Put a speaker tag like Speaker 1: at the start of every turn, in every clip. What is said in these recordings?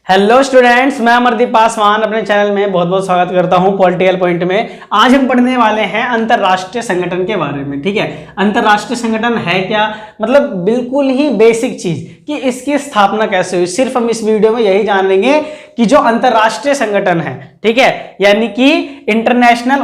Speaker 1: Hello students, मैं अमरदीप पासवान अपने channel में बहुत बहुत स्वागत करता हूं पॉलिटिकल पॉइंट में। आज हम पढ़ने वाले हैं अंतरराष्ट्रीय संगठन के बारे में। ठीक है, अंतरराष्ट्रीय संगठन है क्या, मतलब बिल्कुल ही बेसिक चीज कि इसकी स्थापना कैसे हुई। सिर्फ हम इस वीडियो में यही जानेंगे कि जो अंतरराष्ट्रीय संगठन है, ठीक है, यानी कि इंटरनेशनल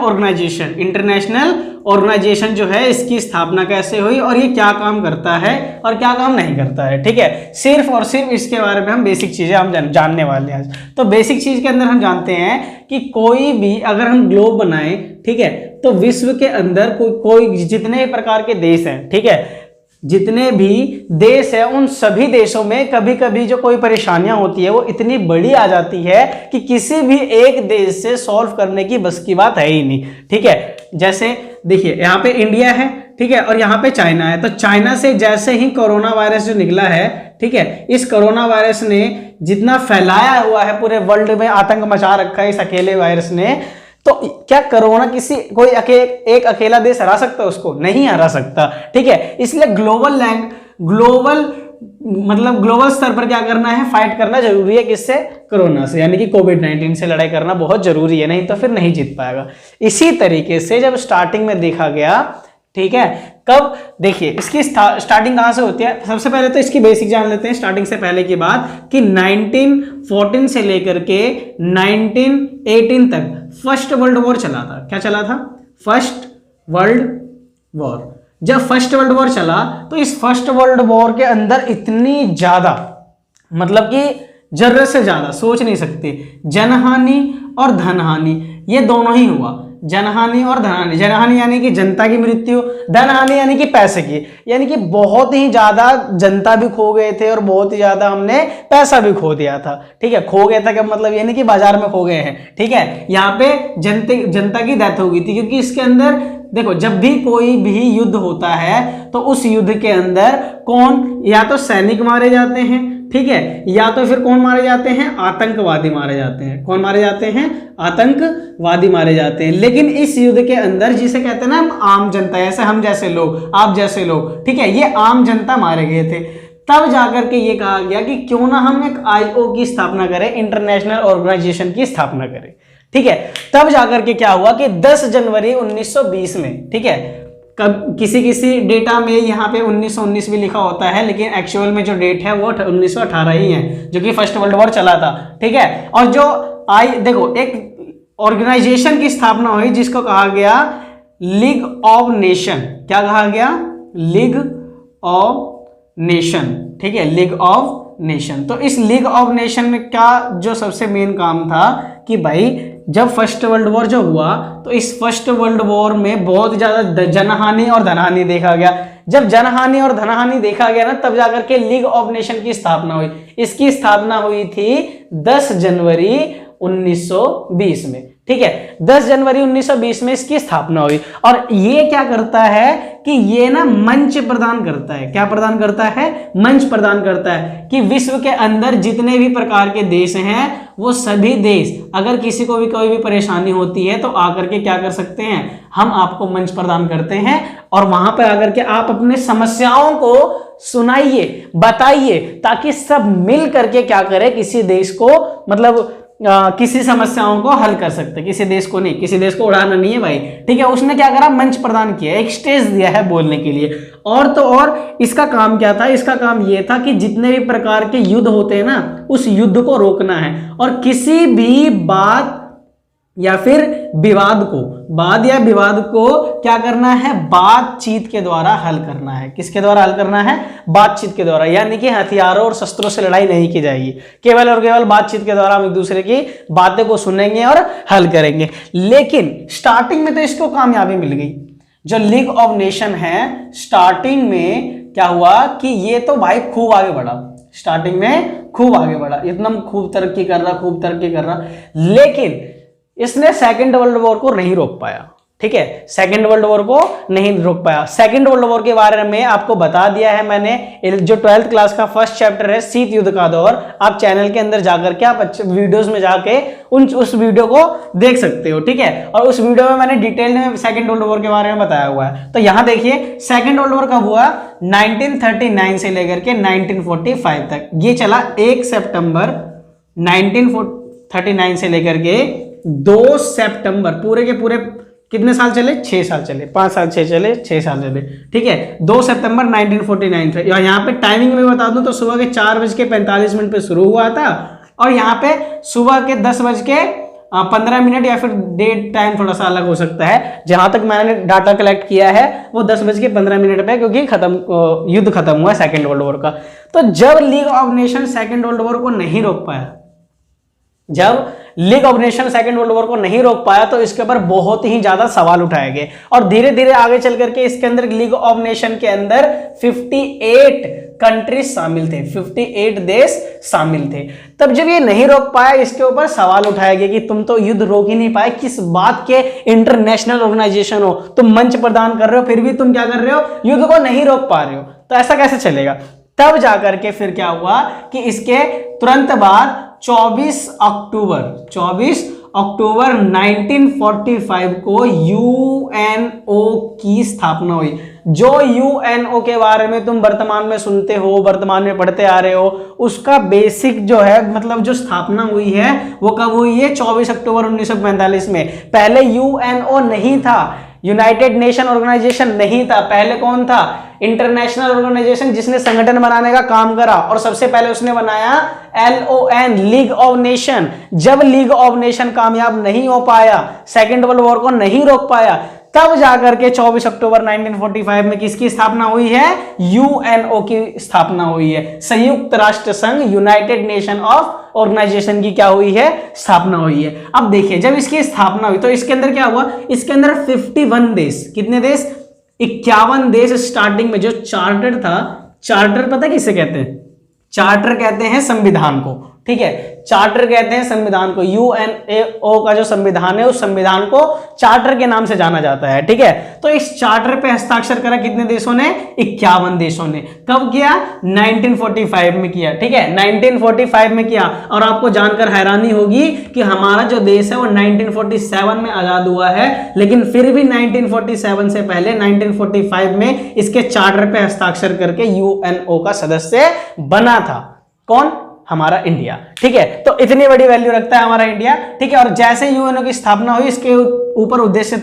Speaker 1: ऑर्गेनाइजेशन जो है, इसकी स्थापना कैसे हुई और ये क्या काम करता है और क्या काम नहीं करता है। ठीक है, सिर्फ और सिर्फ इसके बारे में हम बेसिक चीजें हम जानने वाले हैं आज। तो बेसिक चीज के अंदर हम जानते हैं कि कोई भी अगर हम ग्लोब बनाएं, ठीक है, तो विश्व के अंदर कोई जितने प्रकार के देश हैं, ठीक है, जितने भी देश है उन सभी देशों में कभी कभी जो कोई परेशानियां होती है वो इतनी बड़ी आ जाती है कि किसी भी एक देश से सॉल्व करने की बस की बात है ही नहीं। ठीक है, जैसे देखिए यहाँ पे इंडिया है, ठीक है, और यहाँ पे चाइना है। तो चाइना से जैसे ही कोरोना वायरस जो निकला है, ठीक है, इस कोरोना वायरस ने जितना फैलाया हुआ है पूरे वर्ल्ड में, आतंक मचा रखा है इस अकेले वायरस ने, तो क्या कोरोना कोई एक अकेला देश हरा सकता है? उसको नहीं हरा सकता। ठीक है, इसलिए ग्लोबल स्तर पर क्या करना है, फाइट करना जरूरी है। किससे? कोरोना से, यानी कि कोविड-19 से लड़ाई करना बहुत जरूरी है, नहीं तो फिर नहीं जीत पाएगा। इसी तरीके से जब स्टार्टिंग में देखा गया, ठीक है, कब देखिए इसकी स्टार्टिंग कहां से होती है। सबसे पहले तो इसकी बेसिक जान लेते हैं स्टार्टिंग से पहले की बात कि 1914 से लेकर के 1918 तक फर्स्ट वर्ल्ड वॉर चला था। क्या चला था? First world war. जब फर्स्ट वर्ल्ड वॉर चला तो इस फर्स्ट वर्ल्ड वॉर के अंदर इतनी ज्यादा, मतलब कि जरूरत से ज्यादा, सोच नहीं सकते, जनहानि और धनहानि ये दोनों ही हुआ। जनहानि और धनहानि, जनहानि यानी कि जनता की मृत्यु, धनहानि यानी कि पैसे की, यानी कि बहुत ही ज्यादा जनता भी खो गए थे और बहुत ही ज्यादा हमने पैसा भी खो दिया था। ठीक है, खो गया था क्या मतलब, यानी कि बाजार में खो गए हैं। ठीक है, यहाँ पे जनता की डेथ हो गई थी, क्योंकि इसके अंदर देखो जब भी कोई भी युद्ध होता है तो उस युद्ध के अंदर कौन, या तो सैनिक मारे जाते हैं, ठीक है, या तो फिर कौन मारे जाते हैं, आतंकवादी मारे जाते हैं। कौन मारे जाते हैं? आतंकवादी मारे जाते हैं। लेकिन इस युद्ध के अंदर जिसे कहते हैं ना आम जनता, ऐसे हम जैसे लोग, आप जैसे लोग, ठीक है, ये आम जनता मारे गए थे। तब जाकर के ये कहा गया कि क्यों ना हम एक आईओ की स्थापना करें, इंटरनेशनल ऑर्गेनाइजेशन की स्थापना करें। ठीक है, तब जाकर के क्या हुआ कि 10 जनवरी 1920 में, ठीक है, कब किसी डेटा में यहाँ पे 1919 भी लिखा होता है, लेकिन एक्चुअल में जो डेट है वो 1918 ही है, जो कि फर्स्ट वर्ल्ड वॉर चला था। ठीक है, और जो देखो एक ऑर्गेनाइजेशन की स्थापना हुई जिसको कहा गया लीग ऑफ नेशन। क्या कहा गया? League of nation. ठीक है, लीग ऑफ नेशन। तो इस लीग ऑफ नेशन में क्या जो सबसे मेन काम था कि भाई जब फर्स्ट वर्ल्ड वॉर जो हुआ तो इस फर्स्ट वर्ल्ड वॉर में बहुत ज्यादा जनहानि और धनहानि देखा गया। जब जनहानि और धनहानि देखा गया ना, तब जाकर के लीग ऑफ नेशन की स्थापना हुई। इसकी स्थापना हुई थी 10 जनवरी 1920 में। ठीक है, 10 जनवरी 1920 में इसकी स्थापना हुई। और ये क्या करता है कि ये ना मंच प्रदान करता है। क्या प्रदान करता है? मंच प्रदान करता है कि विश्व के अंदर जितने भी प्रकार के देश हैं वो सभी देश, अगर किसी को भी कोई भी परेशानी होती है तो आकर के क्या कर सकते हैं, हम आपको मंच प्रदान करते हैं और वहां पर आकर के आप अपने समस्याओं को सुनाइए, बताइए, ताकि सब मिल करके क्या करे, किसी देश को, मतलब किसी समस्याओं को हल कर सकते। किसी देश को नहीं, किसी देश को उड़ाना नहीं है भाई। ठीक है, उसने क्या करा, मंच प्रदान किया, एक स्टेज दिया है बोलने के लिए। और तो और इसका काम क्या था? इसका काम यह था कि जितने भी प्रकार के युद्ध होते हैं ना, उस युद्ध को रोकना है और किसी भी बात या फिर विवाद को क्या करना है, बातचीत के द्वारा हल करना है। किसके द्वारा हल करना है? बातचीत के द्वारा, यानी कि हथियारों और शस्त्रों से लड़ाई नहीं की जाएगी, केवल और केवल बातचीत के द्वारा हम एक दूसरे की बातें को सुनेंगे और हल करेंगे। लेकिन स्टार्टिंग में तो इसको कामयाबी मिल गई। जो लीग ऑफ नेशन है, स्टार्टिंग में क्या हुआ कि ये तो भाई खूब आगे बढ़ा, स्टार्टिंग में खूब आगे बढ़ा, एकदम खूब तरक्की कर रहा, लेकिन इसने सेकेंड वर्ल्ड वॉर को नहीं रोक पाया। ठीक है, सेकेंड वर्ल्ड वॉर को नहीं रोक पाया। सेकेंड वर्ल्ड वॉर के बारे में आपको बता दिया है मैंने, जो 12th क्लास का फर्स्ट चैप्टर है शीत युद्ध का दौर, आप चैनल के अंदर जाकर के आप वीडियोस में जाके उस वीडियो को देख सकते हो। ठीक है, और उस वीडियो में मैंने डिटेल में सेकेंड वर्ल्ड वॉर के बारे में बताया हुआ है। तो यहां देखिए सेकेंड वर्ल्ड वॉर कब हुआ, 1939 से लेकर के 1945 तक। ये चला 1 सितंबर 1939 से लेकर के 2 सितंबर पूरे के पूरे कितने साल चले? 6 साल चले, 5 साल 6 चले, 6 साल चले, ठीक है। 2 सितंबर 1949 थे। यहाँ पे टाइमिंग में बता दूं तो सुबह के 4:45 पे शुरू हुआ था और यहाँ पे सुबह के 10:15 या फिर डेट टाइम थोड़ा सा अलग हो सकता है। जहां तक मैंने डाटा कलेक्ट किया है वो 10:15 पे, क्योंकि युद्ध खत्म हुआ सेकेंड वर्ल्ड वॉर का। तो जब league of nation second world war को नहीं रोक पाया, जब league of nation second world war को नहीं रोक पाया तो इसके ऊपर बहुत ही ज्यादा सवाल उठाए गए और धीरे धीरे आगे चल करके इसके अंदर लीग ऑफ नेशन के अंदर 58 कंट्रीज शामिल थे, 58 देश शामिल थे। तब जब ये नहीं रोक पाया, इसके ऊपर सवाल उठाया गया कि तुम तो युद्ध रोक ही नहीं पाए, किस बात के इंटरनेशनल ऑर्गेनाइजेशन हो, तुम मंच प्रदान कर रहे हो, फिर भी तुम क्या कर रहे हो, युद्ध को नहीं रोक पा रहे हो, तो ऐसा कैसे चलेगा। तब जाकर के फिर क्या हुआ कि इसके तुरंत बाद 24 अक्टूबर 1945 को यूएनओ की स्थापना हुई। जो यूएनओ के बारे में तुम वर्तमान में सुनते हो, वर्तमान में पढ़ते आ रहे हो, उसका बेसिक जो है मतलब जो स्थापना हुई है वो कब हुई है? 24 अक्टूबर 1945 में। पहले यूएनओ नहीं था, यूनाइटेड नेशन ऑर्गेनाइजेशन नहीं था। पहले कौन था? इंटरनेशनल ऑर्गेनाइजेशन, जिसने संगठन बनाने का काम करा और सबसे पहले उसने बनाया LON, लीग ऑफ नेशन। जब लीग ऑफ नेशन कामयाब नहीं हो पाया, सेकेंड वर्ल्ड वॉर को नहीं रोक पाया, तब जाकर के 24 अक्टूबर 1945 में किसकी स्थापना हुई है? यूएनओ की स्थापना हुई है। संयुक्त राष्ट्र संघ, यूनाइटेड नेशन ऑफ ऑर्गेनाइजेशन की क्या हुई है? स्थापना हुई है। अब देखिए जब इसकी स्थापना हुई तो इसके अंदर क्या हुआ? इसके अंदर 51 देश, कितने देश? 51 देश। स्टार्टिंग में जो चार्टर था, चार्टर पता किसे कहते हैं? चार्टर कहते हैं संविधान को, ठीक है, चार्टर कहते हैं संविधान को। यूएनओ का जो संविधान है उस संविधान को चार्टर के नाम से जाना जाता है, ठीक है। तो इस चार्टर पे हस्ताक्षर करा कितने देशों ने? 51 देशों ने। कब किया? 1945 में किया, ठीक है, 1945 में किया। और आपको जानकर हैरानी होगी कि हमारा जो देश है वो 1947 में आजाद हुआ है, लेकिन फिर भी 1947 से पहले 1945 में इसके चार्टर पे हस्ताक्षर करके यूएनओ का सदस्य बना था। कौन? हमारा इंडिया, ठीक है। तो इतनी बड़ी वैल्यू रखता है हमारा इंडिया, ठीक है। और जैसे यूएनओ की स्थापना हुई, इसके ऊपर उद्देश्य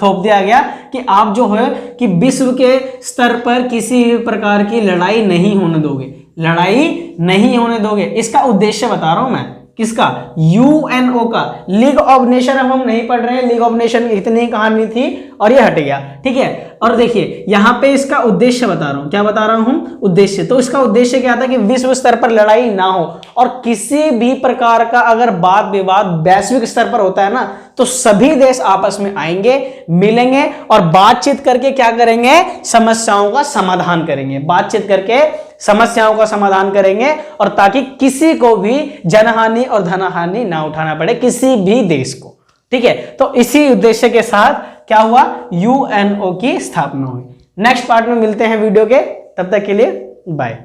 Speaker 1: थोप दिया गया कि आप जो है कि विश्व के स्तर पर किसी भी प्रकार की लड़ाई नहीं होने दोगे, लड़ाई नहीं होने दोगे। इसका उद्देश्य बता रहा हूं मैं, किसका? यूएनओ का। लीग ऑफ नेशन अब हम नहीं पढ़ रहे हैं, लीग ऑफ नेशन इतनी कहानी थी और ये हट गया, ठीक है। और देखिए यहां पे इसका उद्देश्य बता रहा हूं, क्या बता रहा हूं? उद्देश्य। तो इसका उद्देश्य क्या था कि विश्व स्तर पर लड़ाई ना हो और किसी भी प्रकार का अगर वाद विवाद वैश्विक स्तर पर होता है ना, तो सभी देश आपस में आएंगे, मिलेंगे और बातचीत करके क्या करेंगे? समस्याओं का समाधान करेंगे, बातचीत करके समस्याओं का समाधान करेंगे, और ताकि किसी को भी जनहानि और धनहानि ना उठाना पड़े, किसी भी देश को, ठीक है। तो इसी उद्देश्य के साथ क्या हुआ? यूएनओ की स्थापना हुई। नेक्स्ट पार्ट में मिलते हैं वीडियो के, तब तक के लिए बाय।